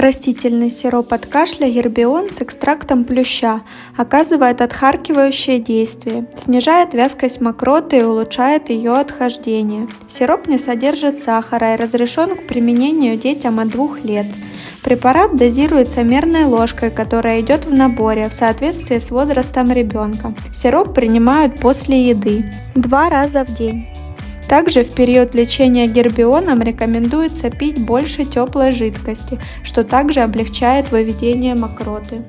Растительный сироп от кашля Гербион с экстрактом плюща оказывает отхаркивающее действие, снижает вязкость мокроты и улучшает ее отхождение. Сироп не содержит сахара и разрешен к применению детям от 2 лет. Препарат дозируется мерной ложкой, которая идет в наборе в соответствии с возрастом ребенка. Сироп принимают после еды 2 раза в день. Также в период лечения гербионом рекомендуется пить больше теплой жидкости, что также облегчает выведение мокроты.